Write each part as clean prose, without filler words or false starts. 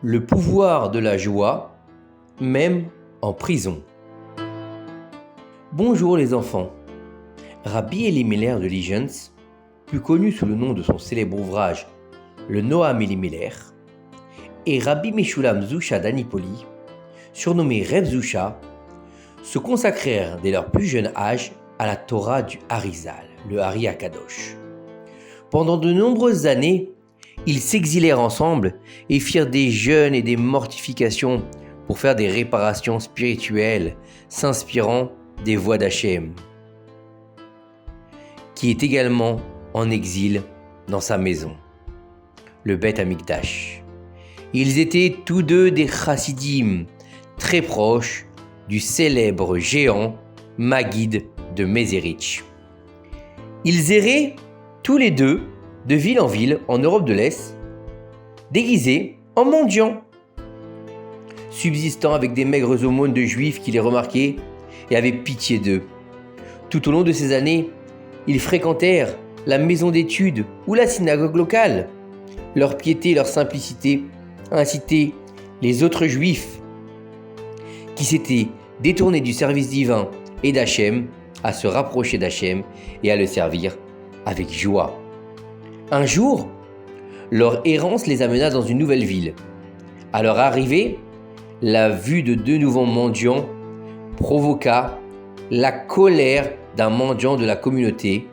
Le pouvoir de la joie, même en prison. Bonjour les enfants. Rabbi Elimelech de Ligenz, plus connu sous le nom de son célèbre ouvrage Le Noam Elimelech, et Rabbi Meshulam Zusha d'Anipoli, surnommé Reb Zusha, se consacrèrent dès leur plus jeune âge à la Torah du Harizal, le Hari Akadosh. Pendant de nombreuses années, ils s'exilèrent ensemble et firent des jeûnes et des mortifications pour faire des réparations spirituelles, s'inspirant des voies d'Hachem, qui est également en exil dans sa maison, le Beth Amikdash. Ils étaient tous deux des chassidim, très proches du célèbre géant Maguid de Mézérich. Ils erraient tous les deux de ville en ville en Europe de l'Est, déguisés en mendiants, subsistant avec des maigres aumônes de juifs qui les remarquaient et avaient pitié d'eux. Tout au long de ces années, ils fréquentèrent la maison d'études ou la synagogue locale. Leur piété et leur simplicité incitaient les autres juifs qui s'étaient détournés du service divin et d'Hachem à se rapprocher d'Hachem et à le servir avec joie. Un jour, leur errance les amena dans une nouvelle ville. À leur arrivée, la vue de deux nouveaux mendiants provoqua la colère d'un mendiant de la communauté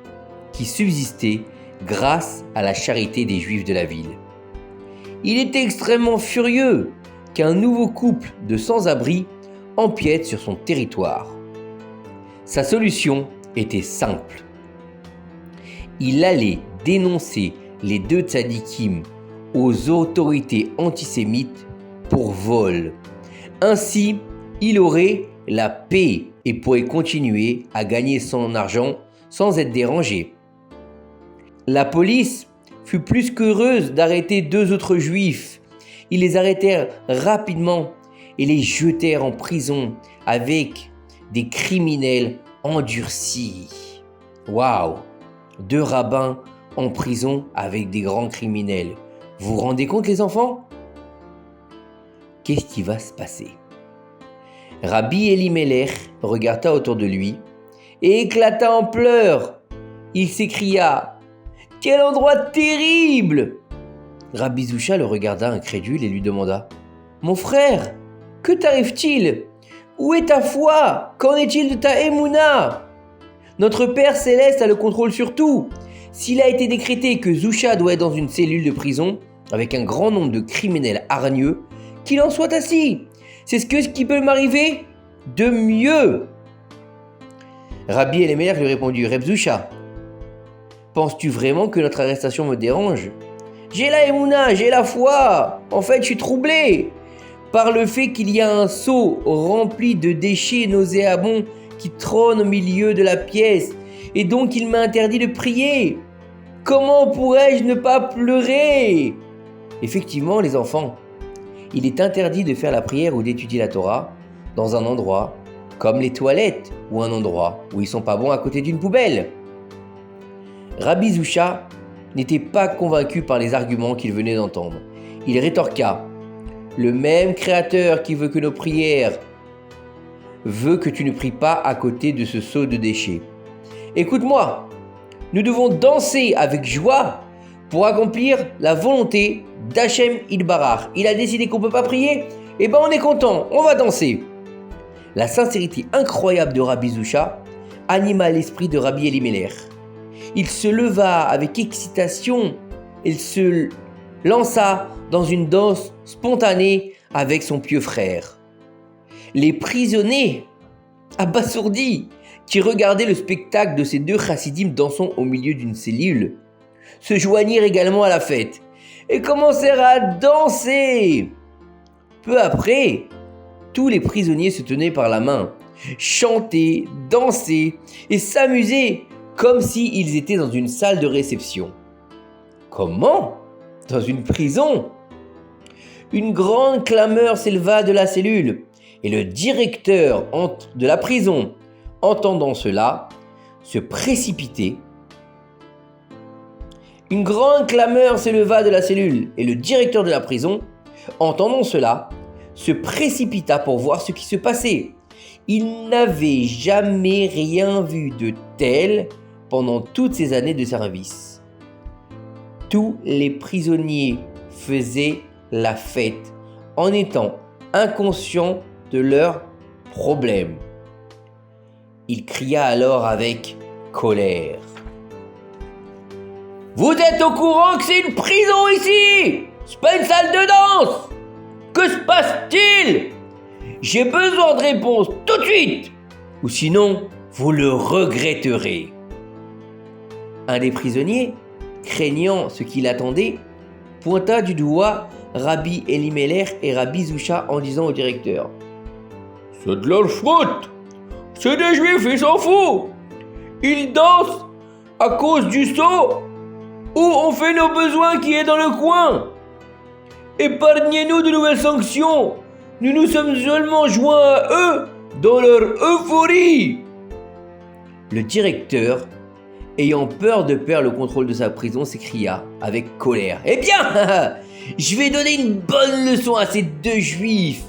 qui subsistait grâce à la charité des Juifs de la ville. Il était extrêmement furieux qu'un nouveau couple de sans-abri empiète sur son territoire. Sa solution était simple. Il allait dénoncer les deux tzadikim aux autorités antisémites pour vol. Ainsi, il aurait la paix et pourrait continuer à gagner son argent sans être dérangé. La police fut plus qu'heureuse d'arrêter deux autres juifs. Ils les arrêtèrent rapidement et les jetèrent en prison avec des criminels endurcis. Waouh! Deux rabbins en prison avec des grands criminels. Vous vous rendez compte les enfants? Qu'est-ce qui va se passer? Rabbi Elimelech regarda autour de lui et éclata en pleurs. Il s'écria: « Quel endroit terrible !» Rabbi Zusha le regarda incrédule et lui demanda: « Mon frère, que t'arrive-t-il? Où est ta foi? Qu'en est-il de ta émouna? Notre Père Céleste a le contrôle sur tout. S'il a été décrété que Zusha doit être dans une cellule de prison avec un grand nombre de criminels hargneux, qu'il en soit ainsi. C'est ce qui peut m'arriver de mieux. » Rabbi Elimelech lui répondit: « Reb Zusha, penses-tu vraiment que notre arrestation me dérange? J'ai la émouna, j'ai la foi. En fait, je suis troublé par le fait qu'il y a un seau rempli de déchets nauséabonds qui trône au milieu de la pièce, et donc il m'a interdit de prier. Comment pourrais-je ne pas pleurer? » Effectivement, les enfants, il est interdit de faire la prière ou d'étudier la Torah dans un endroit comme les toilettes ou un endroit où ils sont pas bons à côté d'une poubelle. Rabbi Zusha n'était pas convaincu par les arguments qu'il venait d'entendre. Il rétorqua: « Le même Créateur qui veut que nos prières veut que tu ne pries pas à côté de ce seau de déchets. Écoute-moi, nous devons danser avec joie pour accomplir la volonté d'Hachem Yitbarach. Il a décidé qu'on ne peut pas prier, et on est content, on va danser. » La sincérité incroyable de Rabbi Zusha anima l'esprit de Rabbi Elimelech. Il se leva avec excitation, il se lança dans une danse spontanée avec son pieux frère. Les prisonniers, abasourdis, qui regardaient le spectacle de ces deux chassidim dansant au milieu d'une cellule, se joignirent également à la fête et commencèrent à danser. Peu après, tous les prisonniers se tenaient par la main, chantaient, dansaient et s'amusaient comme s'ils étaient dans une salle de réception. Comment? Dans une prison? Une grande clameur s'éleva de la cellule et le directeur de la prison, entendant cela, se précipitait. Une grande clameur s'éleva de la cellule et le directeur de la prison entendant cela, se précipita pour voir ce qui se passait. Il n'avait jamais rien vu de tel pendant toutes ces années de service. Tous les prisonniers faisaient la fête en étant inconscients de leurs problèmes. Il cria alors avec colère. « Vous êtes au courant que c'est une prison ici? C'est pas une salle de danse! Que se passe-t-il? J'ai besoin de réponses tout de suite, ou sinon vous le regretterez. » Un des prisonniers, craignant ce qu'il attendait, pointa du doigt Rabbi Elimelech et Rabbi Zusha en disant au directeur: « C'est de leur faute! C'est des juifs, ils s'en foutent! Ils dansent à cause du seau où on fait nos besoins qui est dans le coin! Épargnez-nous de nouvelles sanctions! Nous nous sommes seulement joints à eux dans leur euphorie! » Le directeur, ayant peur de perdre le contrôle de sa prison, s'écria avec colère: « Eh bien, je vais donner une bonne leçon à ces deux juifs!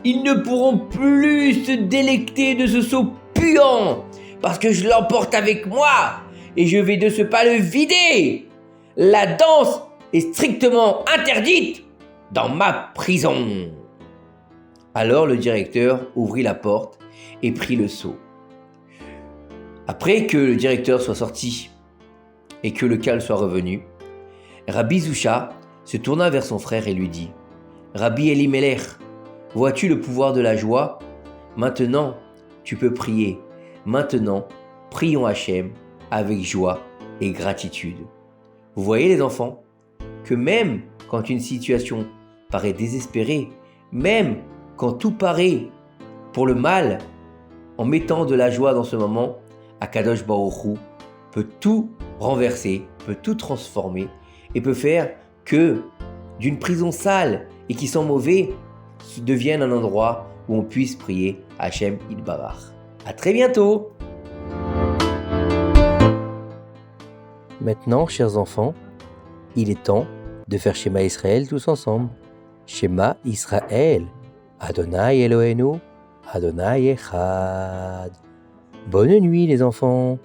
Ils ne pourront plus se délecter de ce seau puant, parce que je l'emporte avec moi, et je vais de ce pas le vider! La danse est strictement interdite dans ma prison! » Alors le directeur ouvrit la porte et prit le seau. Après que le directeur soit sorti et que le calme soit revenu, Rabbi Zusha se tourna vers son frère et lui dit: « Rabbi Elimelech, vois-tu le pouvoir de la joie? Maintenant, tu peux prier. Maintenant, prions Hachem avec joie et gratitude. » Vous voyez les enfants, que même quand une situation paraît désespérée, même quand tout paraît pour le mal, en mettant de la joie dans ce moment, Akadosh Baruch Hu peut tout renverser, peut tout transformer et peut faire que d'une prison sale et qui sent mauvais devienne un endroit où on puisse prier Hachem Yitbarach. À très bientôt. Maintenant, chers enfants, il est temps de faire Shema Israël tous ensemble. Shema Israël, Adonai Eloheinu, Adonai Echad. Bonne nuit les enfants.